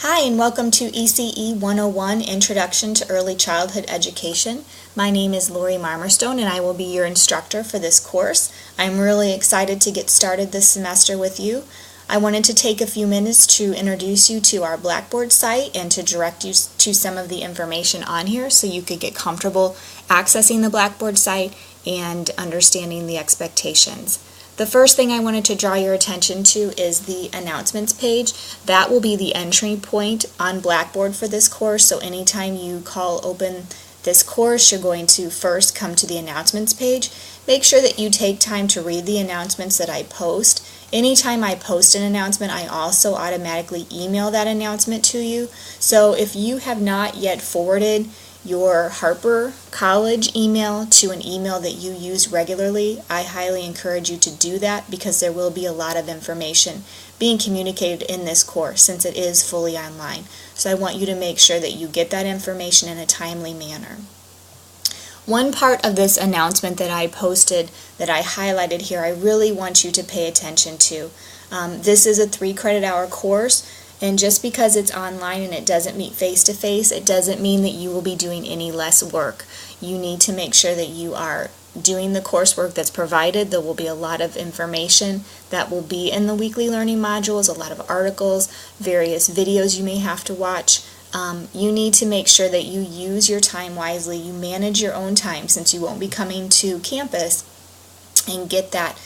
Hi, and welcome to ECE 101, Introduction to Early Childhood Education. My name is Lori Marmerstone, and I will be your instructor for this course. I'm really excited to get started this semester with you. I wanted to take a few minutes to introduce you to our Blackboard site and to direct you to some of the information on here so you could get comfortable accessing the Blackboard site and understanding the expectations. The first thing I wanted to draw your attention to is the announcements page. That will be the entry point on Blackboard for this course, so anytime you call open this course, you're going to first come to the announcements page. Make sure that you take time to read the announcements that I post. Anytime I post an announcement, I also automatically email that announcement to you. So if you have not yet forwarded your Harper College email to an email that you use regularly, I highly encourage you to do that because there will be a lot of information being communicated in this course since it is fully online. So I want you to make sure that you get that information in a timely manner. One part of this announcement that I posted that I highlighted here, I really want you to pay attention to. This is a 3-credit-hour course. And just because it's online and it doesn't meet face-to-face, it doesn't mean that you will be doing any less work. You need to make sure that you are doing the coursework that's provided. There will be a lot of information that will be in the weekly learning modules, a lot of articles, various videos you may have to watch. You need to make sure that you use your time wisely. You manage your own time since you won't be coming to campus and get that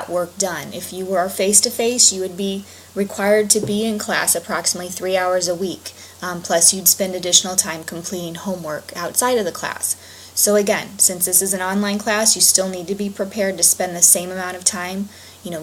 work done. If you were face-to-face, you would be required to be in class approximately 3 hours a week, plus you'd spend additional time completing homework outside of the class. So again, since this is an online class, you still need to be prepared to spend the same amount of time,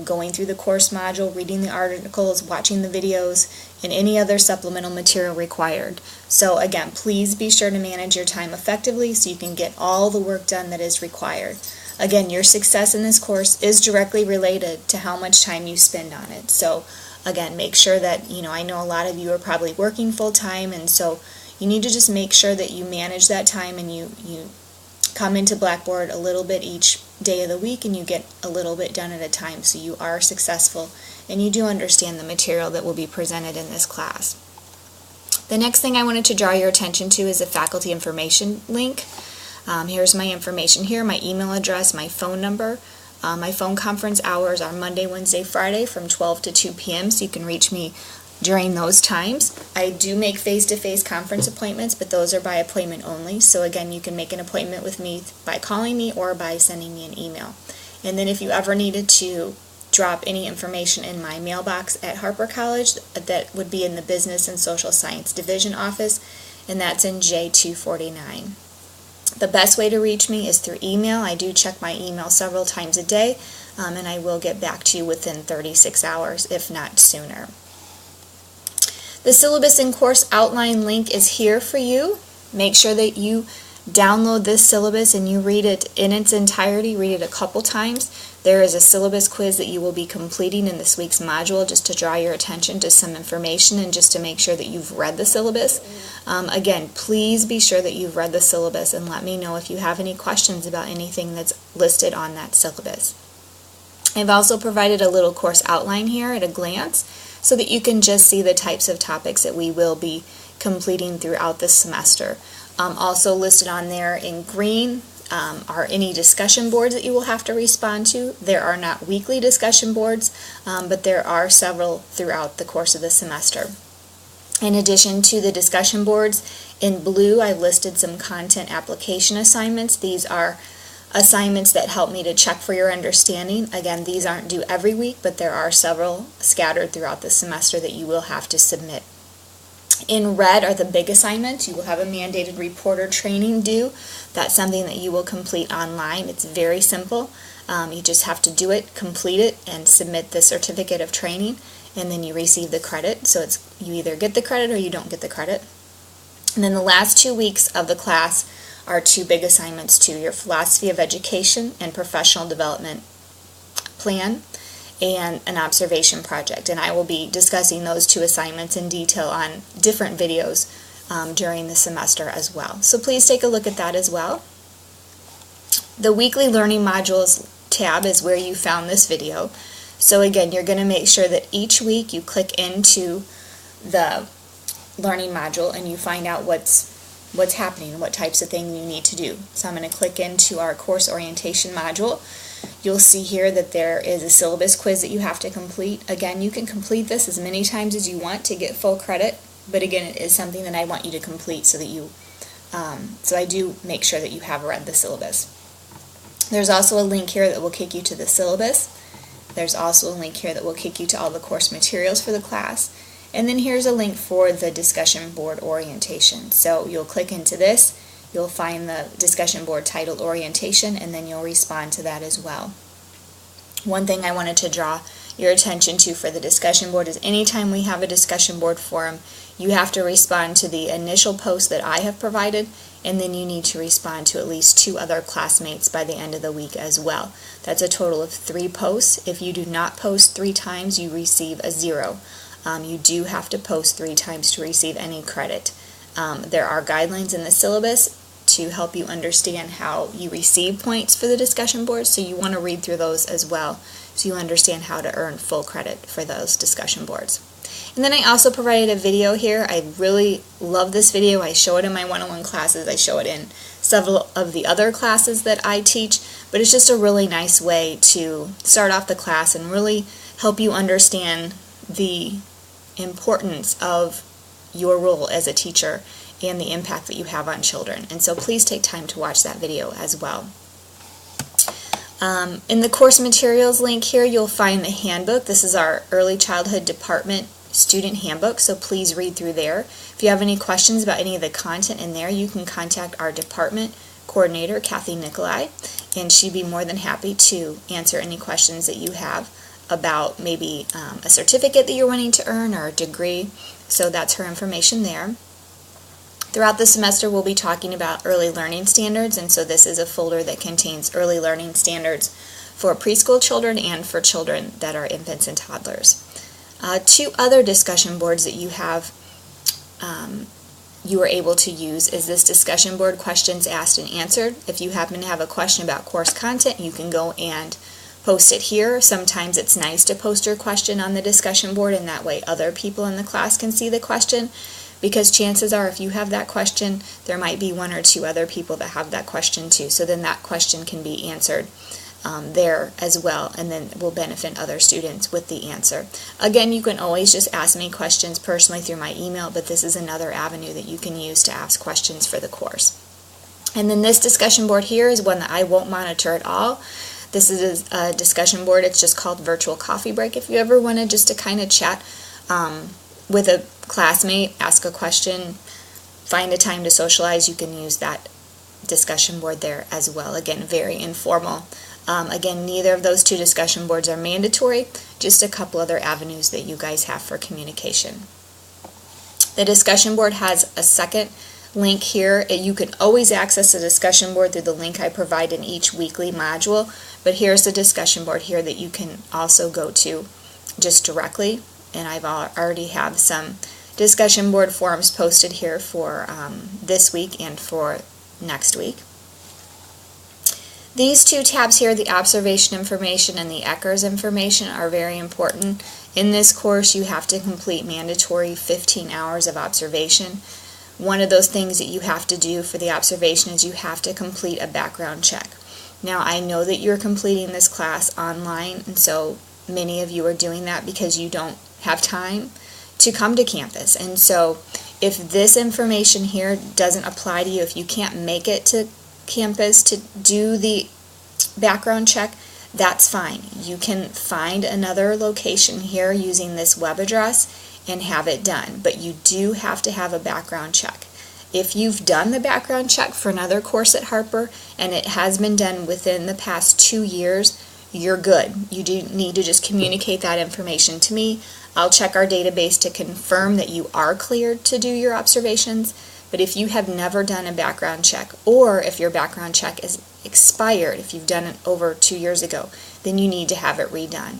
going through the course module, reading the articles, watching the videos, and any other supplemental material required. So again, please be sure to manage your time effectively so you can get all the work done that is required. Again, your success in this course is directly related to how much time you spend on it. So again, make sure that, I know a lot of you are probably working full-time, and so you need to just make sure that you manage that time and you come into Blackboard a little bit each day of the week and you get a little bit done at a time so you are successful and you do understand the material that will be presented in this class. The next thing I wanted to draw your attention to is a faculty information link. Here's my information here, my email address, my phone number. My phone conference hours are Monday, Wednesday, Friday from 12 to 2 p.m. so you can reach me during those times. I do make face-to-face conference appointments, but those are by appointment only. So again, you can make an appointment with me by calling me or by sending me an email. And then if you ever needed to drop any information in my mailbox at Harper College, that would be in the Business and Social Science Division office, and that's in J249. The best way to reach me is through email. I do check my email several times a day, and I will get back to you within 36 hours, if not sooner. The syllabus and course outline link is here for you. Make sure that you download this syllabus and you read it in its entirety, read it a couple times. There is a syllabus quiz that you will be completing in this week's module just to draw your attention to some information and just to make sure that you've read the syllabus. Again, please be sure that you've read the syllabus and let me know if you have any questions about anything that's listed on that syllabus. I've also provided a little course outline here at a glance so that you can just see the types of topics that we will be completing throughout this semester. Also listed on there in green are any discussion boards that you will have to respond to. There are not weekly discussion boards, but there are several throughout the course of the semester. In addition to the discussion boards, in blue I've listed some content application assignments. These are assignments that help me to check for your understanding. Again, these aren't due every week, but there are several scattered throughout the semester that you will have to submit. In red are the big assignments. You will have a mandated reporter training due. That's something that you will complete online. It's very simple. You just have to do it, complete it, and submit the certificate of training, and then you receive the credit. So you either get the credit or you don't get the credit. And then the last 2 weeks of the class are 2 big assignments too, your philosophy of education and professional development plan and an observation project. And I will be discussing those 2 assignments in detail on different videos during the semester as well. So please take a look at that as well. The weekly learning modules tab is where you found this video. So again, you're going to make sure that each week you click into the learning module and you find out what's happening, what types of things you need to do. So I'm going to click into our course orientation module. You'll see here that there is a syllabus quiz that you have to complete. Again, you can complete this as many times as you want to get full credit, but again, it is something that I want you to complete so that you, so I do make sure that you have read the syllabus. There's also a link here that will kick you to the syllabus. There's also a link here that will kick you to all the course materials for the class. And then here's a link for the discussion board orientation. So you'll click into this, you'll find the discussion board titled orientation, and then you'll respond to that as well. One thing I wanted to draw your attention to for the discussion board is anytime we have a discussion board forum, you have to respond to the initial post that I have provided, and then you need to respond to at least 2 other classmates by the end of the week as well. That's a total of 3 posts. If you do not post 3 times, you receive a 0. You do have to post 3 times to receive any credit. There are guidelines in the syllabus to help you understand how you receive points for the discussion boards, so you want to read through those as well so you understand how to earn full credit for those discussion boards. And then I also provided a video here. I really love this video. I show it in my one-on-one classes. I show it in several of the other classes that I teach, but it's just a really nice way to start off the class and really help you understand the importance of your role as a teacher and the impact that you have on children. And so please take time to watch that video as well. In the course materials link here, you'll find the handbook. This is our Early Childhood Department student handbook, so please read through there. If you have any questions about any of the content in there, you can contact our department coordinator, Kathy Nicolai, and she'd be more than happy to answer any questions that you have about maybe a certificate that you're wanting to earn or a degree. So that's her information there. Throughout the semester, we'll be talking about early learning standards, and so this is a folder that contains early learning standards for preschool children and for children that are infants and toddlers. 2 other discussion boards that you have, you are able to use is this discussion board, questions asked and answered. If you happen to have a question about course content, you can go and post it here. Sometimes it's nice to post your question on the discussion board, and that way other people in the class can see the question, because chances are if you have that question, there might be 1 or 2 other people that have that question too. So then that question can be answered there as well, and then will benefit other students with the answer. Again, you can always just ask me questions personally through my email, but this is another avenue that you can use to ask questions for the course. And then this discussion board here is one that I won't monitor at all. This is a discussion board. It's just called Virtual Coffee Break. If you ever wanted just to kind of chat with a classmate, ask a question, find a time to socialize, you can use that discussion board there as well. Again, very informal. Again, neither of those 2 discussion boards are mandatory, just a couple other avenues that you guys have for communication. The discussion board has a second link here. You can always access the discussion board through the link I provide in each weekly module, but here's the discussion board here that you can also go to just directly, and I've already have some discussion board forums posted here for this week and for next week. These 2 tabs here, the observation information and the Eckers information, are very important. In this course, you have to complete mandatory 15 hours of observation. One of those things that you have to do for the observation is you have to complete a background check. Now, I know that you're completing this class online, and so many of you are doing that because you don't have time to come to campus. And so if this information here doesn't apply to you, if you can't make it to campus to do the background check, that's fine. You can find another location here using this web address and have it done, but you do have to have a background check. If you've done the background check for another course at Harper and it has been done within the past 2 years, you're good. You do need to just communicate that information to me. I'll check our database to confirm that you are cleared to do your observations. But if you have never done a background check, or if your background check is expired, if you've done it over 2 years ago, then you need to have it redone.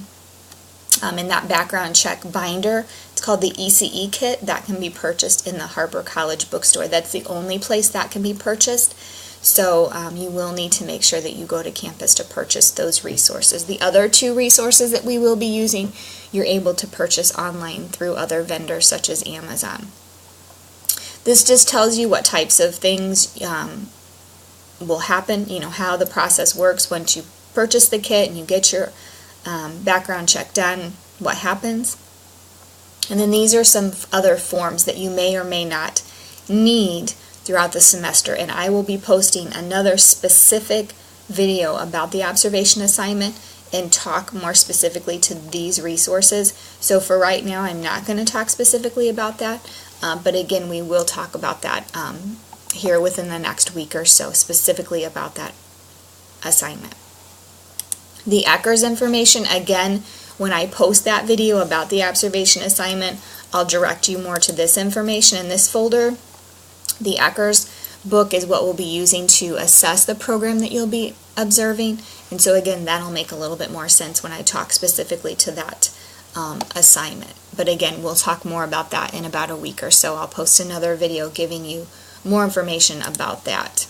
In that background check binder, it's called the ECE kit. That can be purchased in the Harper College bookstore. That's the only place that can be purchased. So you will need to make sure that you go to campus to purchase those resources. The other 2 resources that we will be using, you're able to purchase online through other vendors such as Amazon. This just tells you what types of things will happen, how the process works once you purchase the kit and you get your background check done, what happens. And then these are some other forms that you may or may not need throughout the semester, and I will be posting another specific video about the observation assignment and talk more specifically to these resources. So for right now, I'm not going to talk specifically about that, but again, we will talk about that here within the next week or so, specifically about that assignment. The ECE's information, again, when I post that video about the observation assignment, I'll direct you more to this information in this folder. The ECE's book is what we'll be using to assess the program that you'll be observing, and so again, that'll make a little bit more sense when I talk specifically to that assignment. But again, we'll talk more about that in about a week or so. I'll post another video giving you more information about that.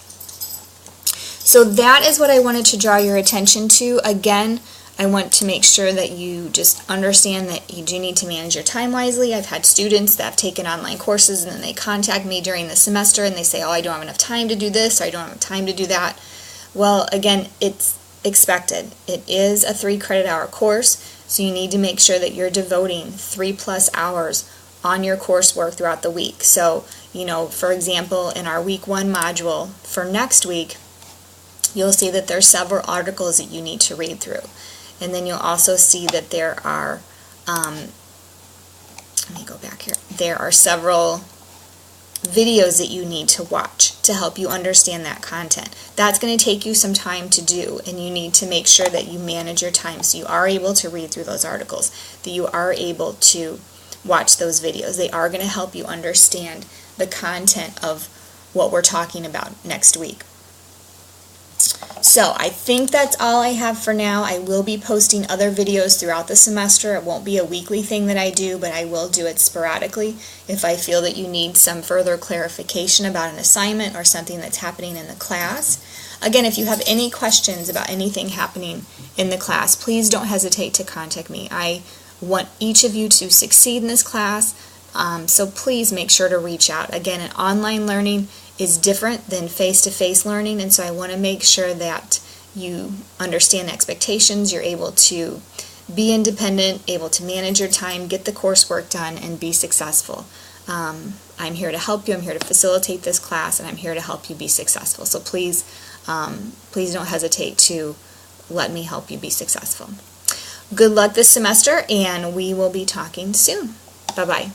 So that is what I wanted to draw your attention to. Again, I want to make sure that you just understand that you do need to manage your time wisely. I've had students that have taken online courses and then they contact me during the semester and they say, oh, I don't have enough time to do this, or I don't have time to do that. Well, again, it's expected. It is a 3 credit hour course, so you need to make sure that you're devoting 3+ hours on your coursework throughout the week. So, for example, in our week 1 module for next week, you'll see that there's several articles that you need to read through. And then you'll also see that there are, let me go back here, there are several videos that you need to watch to help you understand that content. That's going to take you some time to do, and you need to make sure that you manage your time so you are able to read through those articles, that you are able to watch those videos. They are going to help you understand the content of what we're talking about next week. So I think that's all I have for now. I will be posting other videos throughout the semester. It won't be a weekly thing that I do, but I will do it sporadically if I feel that you need some further clarification about an assignment or something that's happening in the class. Again, if you have any questions about anything happening in the class, please don't hesitate to contact me. I want each of you to succeed in this class, so please make sure to reach out. Again, an online learning is different than face-to-face learning, and so I want to make sure that you understand the expectations, you're able to be independent, able to manage your time, get the coursework done, and be successful. I'm here to help you, I'm here to facilitate this class, and I'm here to help you be successful. So please, please don't hesitate to let me help you be successful. Good luck this semester, and we will be talking soon. Bye-bye.